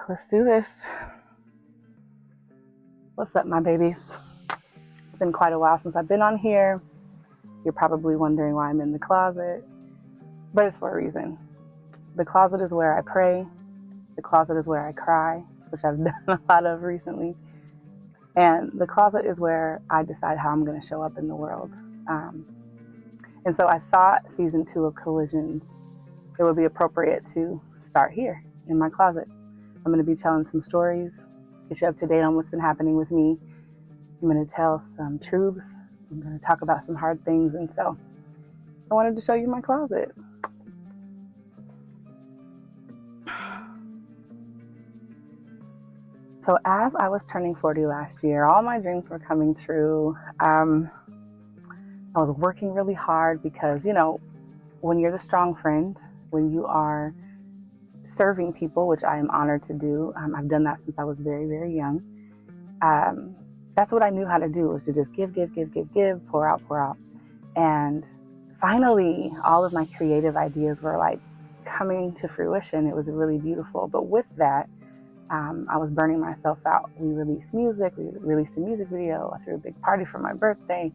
Let's do this. What's up, my babies? It's been quite a while since I've been on here. You're probably wondering why I'm in the closet, but it's for a reason. The closet is where I pray. The closet is where I cry, which I've done a lot of recently. And the closet is where I decide how I'm going to show up in the world. And so I thought season 2 of Collisions, it would be appropriate to start here in my closet. I'm going to be telling some stories, get you up to date on what's been happening with me. I'm going to tell some truths. I'm going to talk about some hard things. And so I wanted to show you my closet. So as I was turning 40 last year, all my dreams were coming true. I was working really hard because, when you're the strong friend, when you are serving people, which I am honored to do, I've done that since I was very, very young. That's what I knew how to do, was to just give, pour out. And finally, all of my creative ideas were like coming to fruition. It was really beautiful. But with that, I was burning myself out. We released music. We released a music video. I threw a big party for my birthday.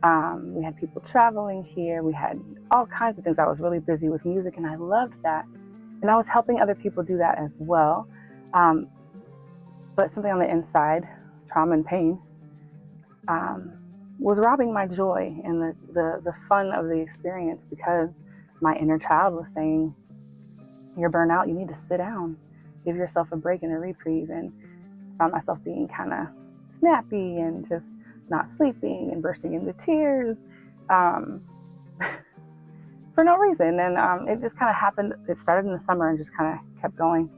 We had people traveling here. We had all kinds of things. I was really busy with music, and I loved that. And I was helping other people do that as well. But something on the inside, trauma and pain, was robbing my joy and the fun of the experience, because my inner child was saying, you're burnt out, you need to sit down, give yourself a break and a reprieve. And I found myself being kind of snappy and just not sleeping and bursting into tears for no reason. And it just kind of happened. It started in the summer and just kind of kept going.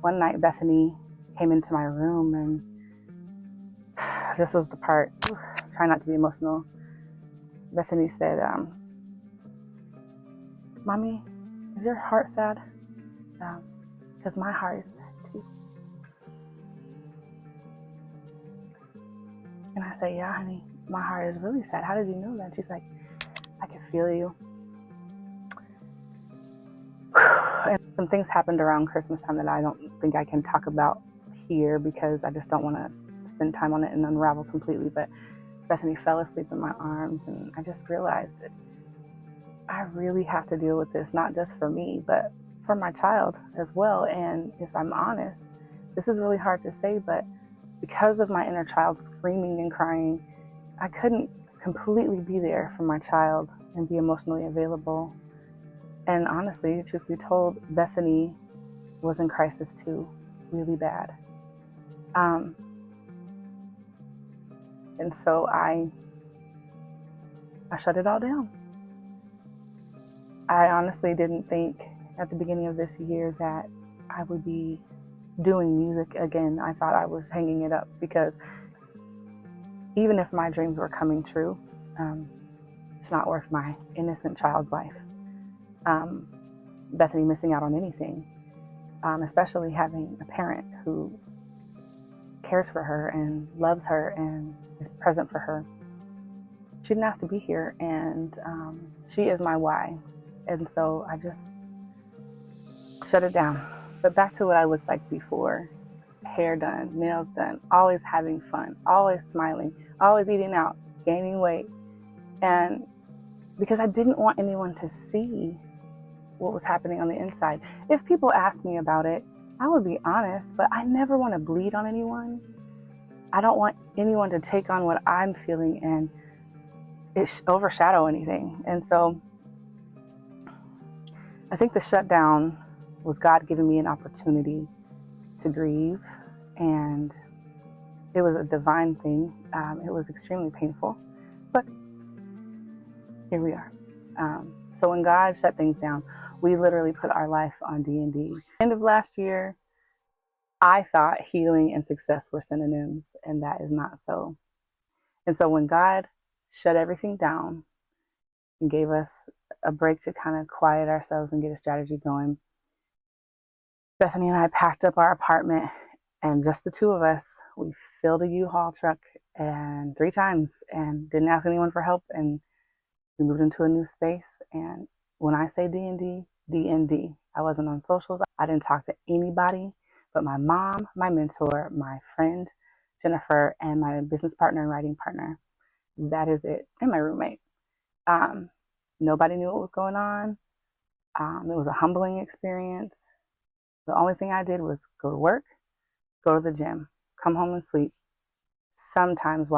One night, Bethany came into my room, and this was the part, try not to be emotional. Bethany said, Mommy, is your heart sad? Because my heart is sad too. And I said, yeah, honey, my heart is really sad. How did you know that? She's like, I can feel you. And some things happened around Christmas time that I don't think I can talk about here, because I just don't want to spend time on it and unravel completely. But Bethany fell asleep in my arms, and I just realized that I really have to deal with this, not just for me, but for my child as well. And if I'm honest, this is really hard to say, but because of my inner child screaming and crying, I couldn't completely be there for my child and be emotionally available. And honestly, truth be told, Bethany was in crisis too, really bad. And so I shut it all down. I honestly didn't think at the beginning of this year that I would be doing music again. I thought I was hanging it up, because even if my dreams were coming true, it's not worth my innocent child's life. Bethany missing out on anything, especially having a parent who cares for her and loves her and is present for her. She didn't ask to be here, and she is my why. And so I just shut it down. But back to what I looked like before. Hair done, nails done, always having fun, always smiling, always eating out, gaining weight. And because I didn't want anyone to see what was happening on the inside. If people asked me about it, I would be honest, but I never want to bleed on anyone. I don't want anyone to take on what I'm feeling and it overshadow anything. And so I think the shutdown was God giving me an opportunity to grieve, and it was a divine thing. It was extremely painful, but here we are. So when God shut things down, we literally put our life on D&D. End of last year, I thought healing and success were synonyms, and that is not so. And so when God shut everything down and gave us a break to kind of quiet ourselves and get a strategy going, Bethany and I packed up our apartment, and just the two of us, we filled a U-Haul truck and 3 times and didn't ask anyone for help. And we moved into a new space. And when I say D&D, D&D. I wasn't on socials. I didn't talk to anybody but my mom, my mentor, my friend, Jennifer, and my business partner and writing partner. That is it. And my roommate. Nobody knew what was going on. It was a humbling experience. The only thing I did was go to work, go to the gym, come home and sleep, sometimes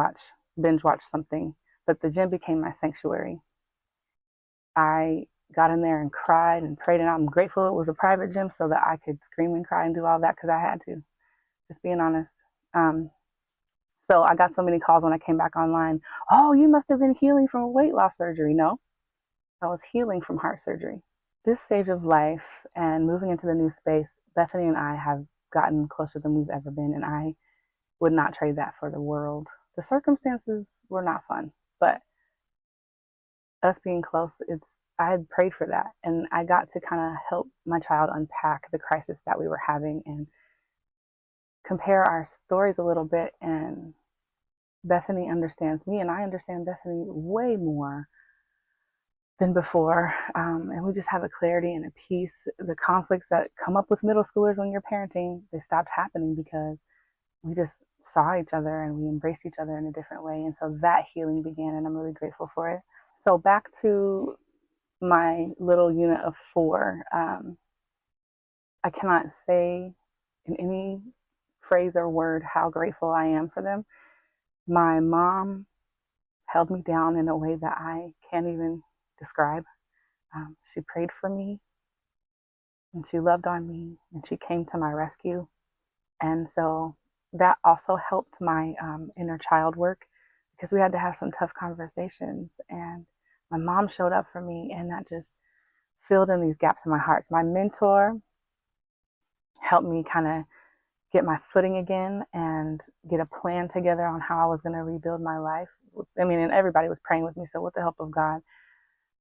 binge watch something, but the gym became my sanctuary. I got in there and cried and prayed, and I'm grateful it was a private gym so that I could scream and cry and do all that because I had to, just being honest. So I got so many calls when I came back online. Oh, you must have been healing from weight loss surgery. No, I was healing from heart surgery. This stage of life and moving into the new space, Bethany and I have gotten closer than we've ever been, and I would not trade that for the world. The circumstances were not fun, but us being close, I had prayed for that, and I got to kind of help my child unpack the crisis that we were having and compare our stories a little bit. And Bethany understands me, and I understand Bethany way more than before. And we just have a clarity and a peace. The conflicts that come up with middle schoolers when you're parenting, they stopped happening because we just saw each other and we embraced each other in a different way. And so that healing began, and I'm really grateful for it. So back to my little unit of 4. I cannot say in any phrase or word how grateful I am for them. My mom held me down in a way that I can't even describe. She prayed for me, and she loved on me, and she came to my rescue. And so that also helped my inner child work, because we had to have some tough conversations. And my mom showed up for me, and that just filled in these gaps in my heart. My mentor helped me kind of get my footing again and get a plan together on how I was going to rebuild my life. I mean, and everybody was praying with me. So with the help of God,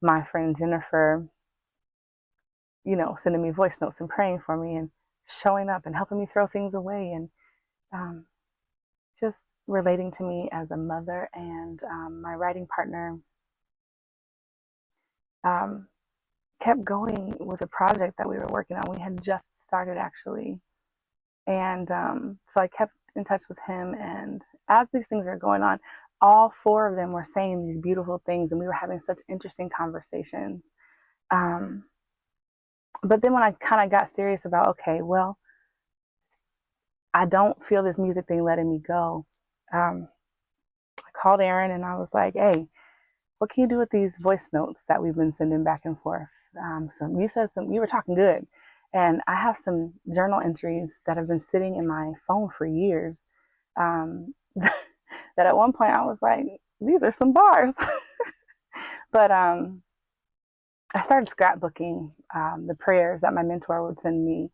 my friend Jennifer, sending me voice notes and praying for me and showing up and helping me throw things away, and just relating to me as a mother. And my writing partner kept going with a project that we were working on. We had just started, actually. And so I kept in touch with him. And as these things are going on, all 4 of them were saying these beautiful things, and we were having such interesting conversations. But then when I kind of got serious about, okay, well, I don't feel this music thing letting me go, I called Aaron and I was like, hey, what can you do with these voice notes that we've been sending back and forth? So you were talking good. And I have some journal entries that have been sitting in my phone for years. That at one point I was like, these are some bars. But I started scrapbooking the prayers that my mentor would send me,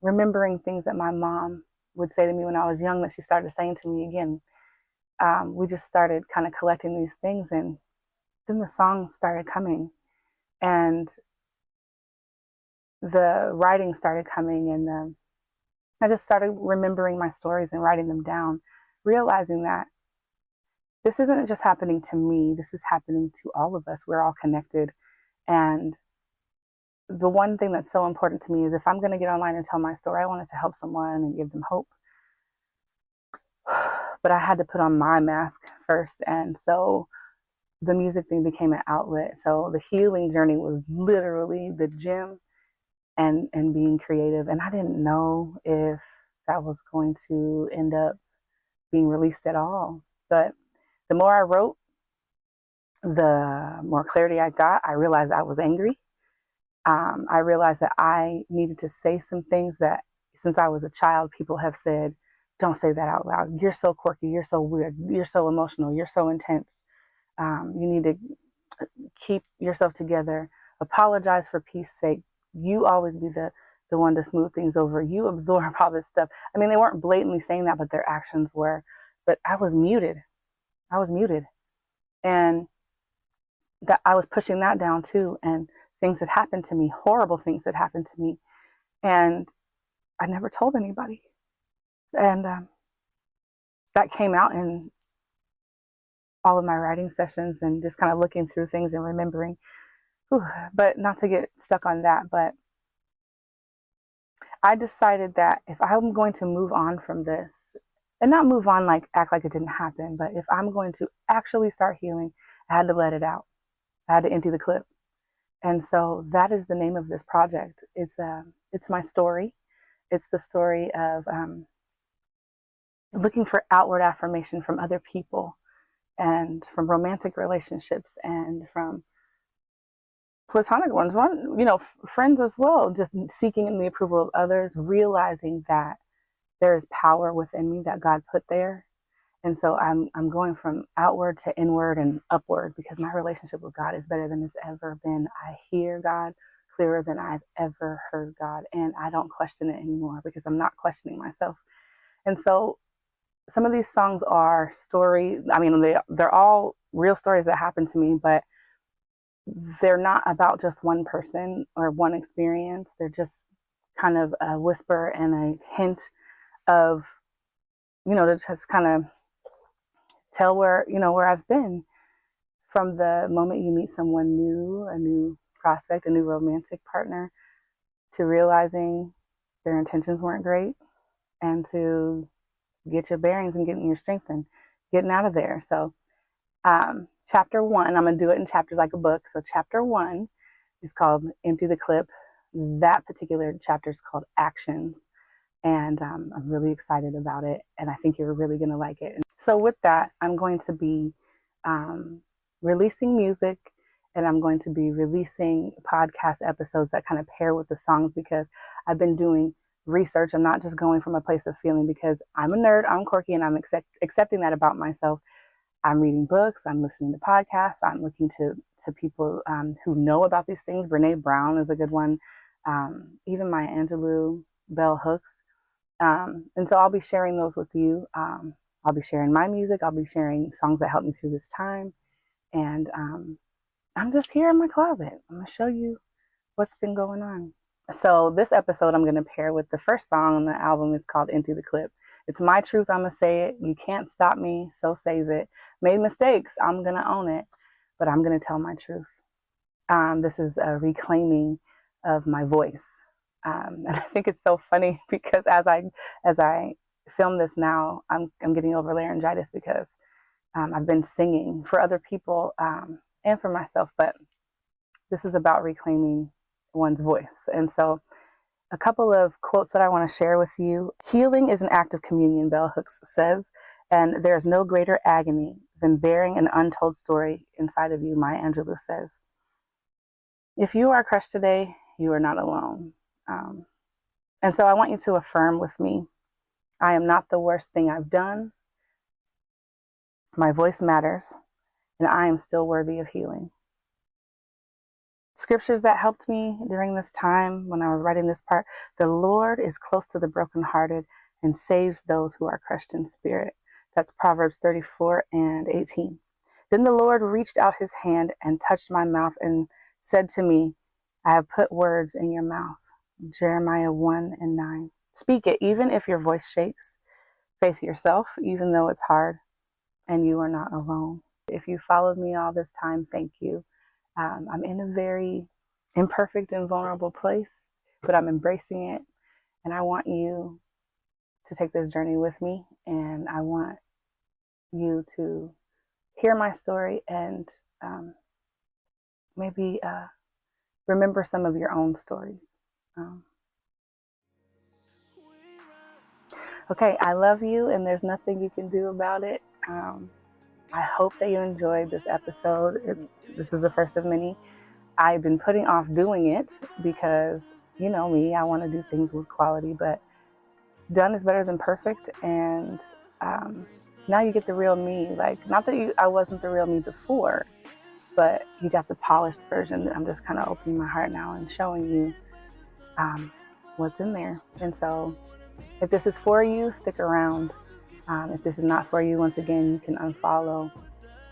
remembering things that my mom would say to me when I was young that she started saying to me again. We just started kind of collecting these things, and then the songs started coming, and the writing started coming, and I just started remembering my stories and writing them down, realizing that this isn't just happening to me, this is happening to all of us. We're all connected. And the one thing that's so important to me is if I'm going to get online and tell my story, I want it to help someone and give them hope. But I had to put on my mask first. And so the music thing became an outlet. So the healing journey was literally the gym and being creative. And I didn't know if that was going to end up being released at all. But the more I wrote, the more clarity I got. I realized I was angry. I realized that I needed to say some things that since I was a child, people have said, don't say that out loud. You're so quirky. You're so weird. You're so emotional. You're so intense. You need to keep yourself together. Apologize for peace sake. You always be the one to smooth things over. You absorb all this stuff. I mean, they weren't blatantly saying that, but their actions were. But I was muted. And that I was pushing that down too. And things had happened to me, horrible things had happened to me. And I never told anybody. And that came out in all of my writing sessions and just kind of looking through things and remembering. But not to get stuck on that, but I decided that if I'm going to move on from this, and not move on like act like it didn't happen, but if I'm going to actually start healing, I had to let it out. I had to empty the clip. And so that is the name of this project. It's my story. It's the story of looking for outward affirmation from other people, and from romantic relationships, and from platonic ones, friends as well, just seeking the approval of others, realizing that there is power within me that God put there. And so I'm going from outward to inward and upward, because my relationship with God is better than it's ever been. I hear God clearer than I've ever heard God, and I don't question it anymore because I'm not questioning myself. And so some of these songs are they're all real stories that happened to me, but they're not about just one person or one experience. They're just kind of a whisper and a hint of, to just kind of tell where I've been, from the moment you meet someone new, a new prospect, a new romantic partner, to realizing their intentions weren't great, and to get your bearings and getting your strength and getting out of there. So chapter 1, I'm going to do it in chapters like a book. So chapter 1 is called Empty the Clip. That particular chapter is called Actions. And I'm really excited about it. And I think you're really going to like it. So with that, I'm going to be releasing music, and I'm going to be releasing podcast episodes that kind of pair with the songs, because I've been doing research. I'm not just going from a place of feeling, because I'm a nerd, I'm quirky, and I'm accepting that about myself. I'm reading books, I'm listening to podcasts, I'm looking to people who know about these things. Brene Brown is a good one, even Maya Angelou, Bell Hooks. And so I'll be sharing those with you. I'll be sharing my music. I'll be sharing songs that helped me through this time. And I'm just here in my closet. I'm going to show you what's been going on. So this episode I'm going to pair with the first song on the album. It's called Empty the Clip. It's my truth. I'm going to say it. You can't stop me, so save it. Made mistakes. I'm going to own it. But I'm going to tell my truth. This is a reclaiming of my voice. And I think it's so funny, because as I film this now, I'm getting over laryngitis, because I've been singing for other people and for myself, but this is about reclaiming one's voice. And so a couple of quotes that I want to share with you. Healing is an act of communion, Bell Hooks says, and there's no greater agony than bearing an untold story inside of you, Maya Angelou says. If you are crushed today, you are not alone. And so I want you to affirm with me, I am not the worst thing I've done. My voice matters, and I am still worthy of healing. Scriptures that helped me during this time when I was writing this part: the Lord is close to the brokenhearted and saves those who are crushed in spirit. That's Proverbs 34:18. Then the Lord reached out his hand and touched my mouth and said to me, I have put words in your mouth. Jeremiah 1:9. Speak it, even if your voice shakes. Faith yourself, even though it's hard, and you are not alone. If you followed me all this time, thank you. I'm in a very imperfect and vulnerable place, but I'm embracing it. And I want you to take this journey with me. And I want you to hear my story and maybe remember some of your own stories. Okay, I love you, and there's nothing you can do about it. I hope that you enjoyed this episode. This is the first of many. I've been putting off doing it because, you know me, I want to do things with quality, but done is better than perfect. And now you get the real me. Like, not that I wasn't the real me before, but you got the polished version. I'm just kind of opening my heart now and showing you what's in there. And so if this is for you, stick around. If this is not for you, once again, you can unfollow.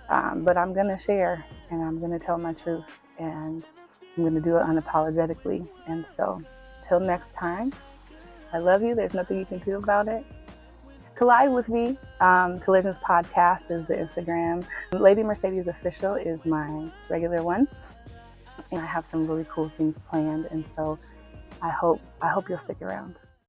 But I'm going to share, and I'm going to tell my truth, and I'm going to do it unapologetically. And so till next time, I love you. There's nothing you can do about it. Collide with me. Collisions Podcast is the Instagram. Lady Mercedes Official is my regular one. And I have some really cool things planned. And so I hope you'll stick around.